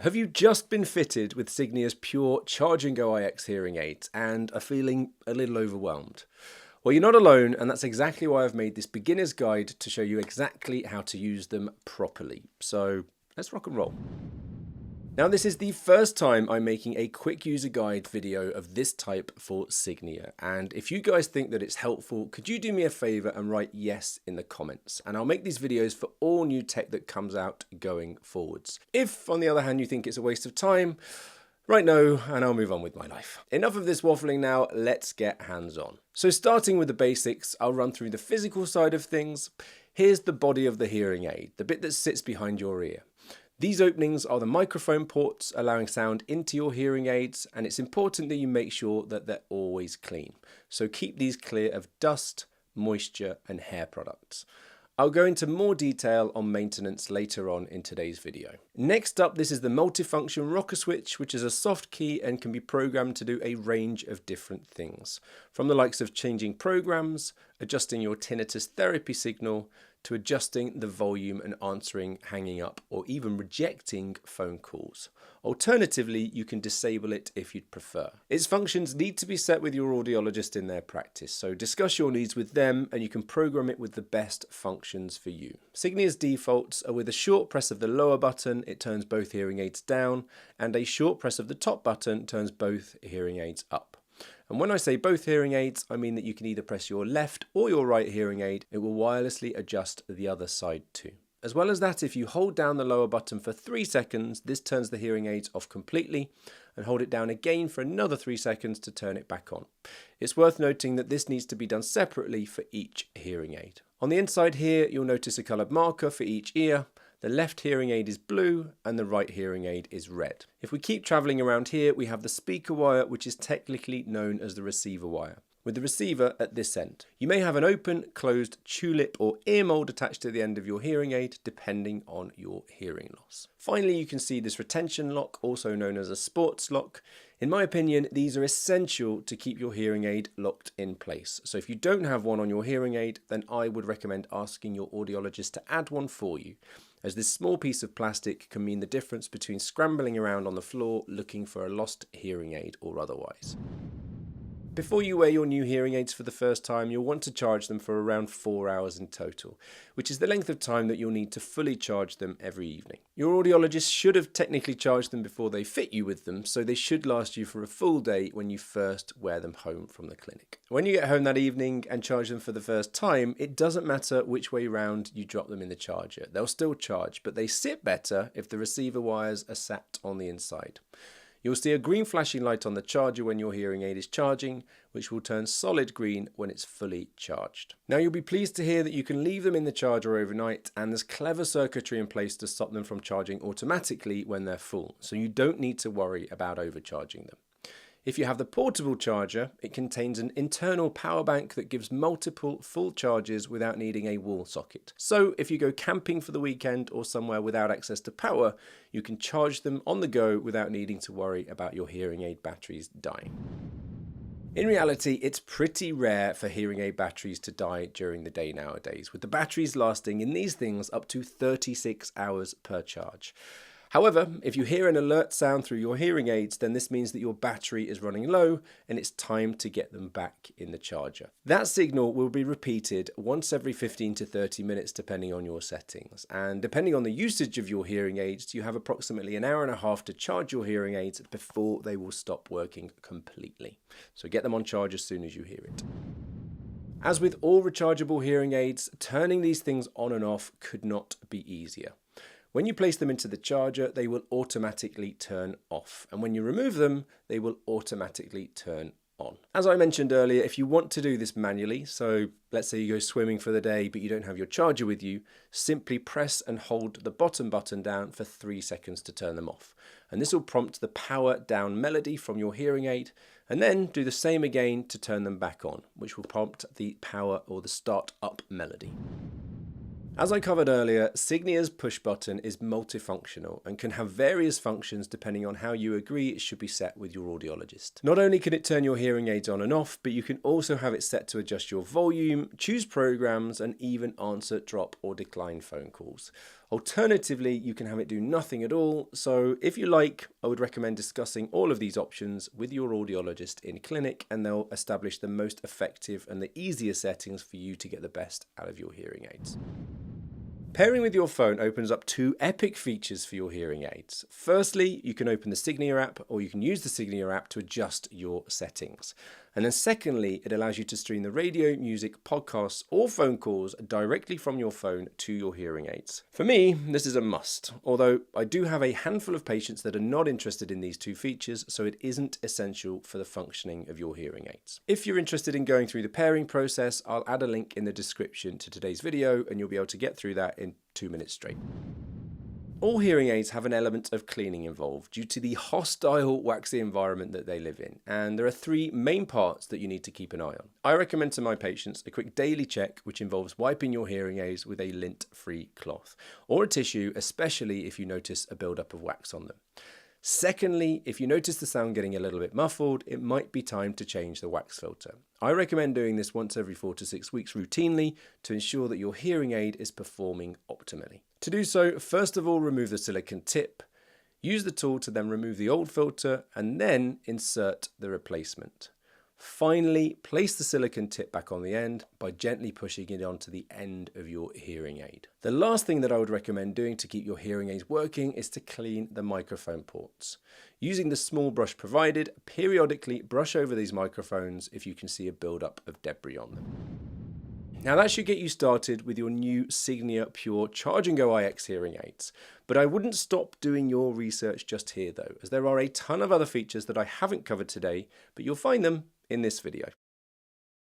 Have you just been fitted with Signia's Pure Charge&Go IX hearing aids and are feeling a little overwhelmed? Well, you're not alone, and that's exactly why I've made this beginner's guide to show you exactly how to use them properly. So let's rock and roll. Now, this is the first time I'm making a quick user guide video of this type for Signia, and if you guys think that it's helpful, could you do me a favor and write yes in the comments, and I'll make these videos for all new tech that comes out going forwards. If, on the other hand, you think it's a waste of time, write no, and I'll move on with my life. Enough of this waffling now, let's get hands-on. So starting with the basics, I'll run through the physical side of things. Here's the body of the hearing aid, the bit that sits behind your ear. These openings are the microphone ports allowing sound into your hearing aids, and it's important that you make sure that they're always clean. So keep these clear of dust, moisture and hair products. I'll go into more detail on maintenance later on in today's video. Next up, this is the multifunction rocker switch, which is a soft key and can be programmed to do a range of different things, from the likes of changing programs, adjusting your tinnitus therapy signal, to adjusting the volume and answering, hanging up, or even rejecting phone calls. Alternatively, you can disable it if you'd prefer. Its functions need to be set with your audiologist in their practice, so discuss your needs with them and you can program it with the best functions for you. Signia's defaults are with a short press of the lower button, it turns both hearing aids down, and a short press of the top button turns both hearing aids up. And when I say both hearing aids, I mean that you can either press your left or your right hearing aid. It will wirelessly adjust the other side too. As well as that, if you hold down the lower button for 3 seconds, this turns the hearing aids off completely, and hold it down again for another 3 seconds to turn it back on. It's worth noting that this needs to be done separately for each hearing aid. On the inside here, you'll notice a coloured marker for each ear. The left hearing aid is blue and the right hearing aid is red. If we keep travelling around here, we have the speaker wire, which is technically known as the receiver wire, with the receiver at this end. You may have an open, closed tulip or ear mold attached to the end of your hearing aid, depending on your hearing loss. Finally, you can see this retention lock, also known as a sports lock. In my opinion, these are essential to keep your hearing aid locked in place. So if you don't have one on your hearing aid, then I would recommend asking your audiologist to add one for you, as this small piece of plastic can mean the difference between scrambling around on the floor looking for a lost hearing aid or otherwise. Before you wear your new hearing aids for the first time, you'll want to charge them for around 4 hours in total, which is the length of time that you'll need to fully charge them every evening. Your audiologist should have technically charged them before they fit you with them, so they should last you for a full day when you first wear them home from the clinic. When you get home that evening and charge them for the first time, it doesn't matter which way round you drop them in the charger. They'll still charge, but they sit better if the receiver wires are sat on the inside. You'll see a green flashing light on the charger when your hearing aid is charging, which will turn solid green when it's fully charged. Now, you'll be pleased to hear that you can leave them in the charger overnight, and there's clever circuitry in place to stop them from charging automatically when they're full, so you don't need to worry about overcharging them. If you have the portable charger, it contains an internal power bank that gives multiple full charges without needing a wall socket. So if you go camping for the weekend or somewhere without access to power, you can charge them on the go without needing to worry about your hearing aid batteries dying. In reality, it's pretty rare for hearing aid batteries to die during the day nowadays, with the batteries lasting in these things up to 36 hours per charge. However, if you hear an alert sound through your hearing aids, then this means that your battery is running low and it's time to get them back in the charger. That signal will be repeated once every 15 to 30 minutes depending on your settings. And depending on the usage of your hearing aids, you have approximately an hour and a half to charge your hearing aids before they will stop working completely. So get them on charge as soon as you hear it. As with all rechargeable hearing aids, turning these things on and off could not be easier. When you place them into the charger, they will automatically turn off, and when you remove them, they will automatically turn on. As I mentioned earlier, if you want to do this manually, so let's say you go swimming for the day but you don't have your charger with you, simply press and hold the bottom button down for 3 seconds to turn them off. And this will prompt the power down melody from your hearing aid, and then do the same again to turn them back on, which will prompt the power or the start up melody. As I covered earlier, Signia's push button is multifunctional and can have various functions depending on how you agree it should be set with your audiologist. Not only can it turn your hearing aids on and off, but you can also have it set to adjust your volume, choose programs, and even answer drop or decline phone calls. Alternatively, you can have it do nothing at all. So if you like, I would recommend discussing all of these options with your audiologist in clinic, and they'll establish the most effective and the easiest settings for you to get the best out of your hearing aids. Pairing with your phone opens up two epic features for your hearing aids. Firstly, you can open the Signia app, or you can use the Signia app to adjust your settings. And then secondly, it allows you to stream the radio, music, podcasts, or phone calls directly from your phone to your hearing aids. For me, this is a must, although I do have a handful of patients that are not interested in these two features, so it isn't essential for the functioning of your hearing aids. If you're interested in going through the pairing process, I'll add a link in the description to today's video, and you'll be able to get through that in 2 minutes straight. All hearing aids have an element of cleaning involved due to the hostile, waxy environment that they live in, and there are three main parts that you need to keep an eye on. I recommend to my patients a quick daily check, which involves wiping your hearing aids with a lint-free cloth or a tissue, especially if you notice a buildup of wax on them. Secondly, if you notice the sound getting a little bit muffled, it might be time to change the wax filter. I recommend doing this once every 4 to 6 weeks routinely to ensure that your hearing aid is performing optimally. To do so, first of all, remove the silicone tip. Use the tool to then remove the old filter and then insert the replacement. Finally, place the silicone tip back on the end by gently pushing it onto the end of your hearing aid. The last thing that I would recommend doing to keep your hearing aids working is to clean the microphone ports. Using the small brush provided, periodically brush over these microphones if you can see a buildup of debris on them. Now that should get you started with your new Signia Pure Charge&Go IX hearing aids. But I wouldn't stop doing your research just here though, as there are a ton of other features that I haven't covered today, but you'll find them in this video.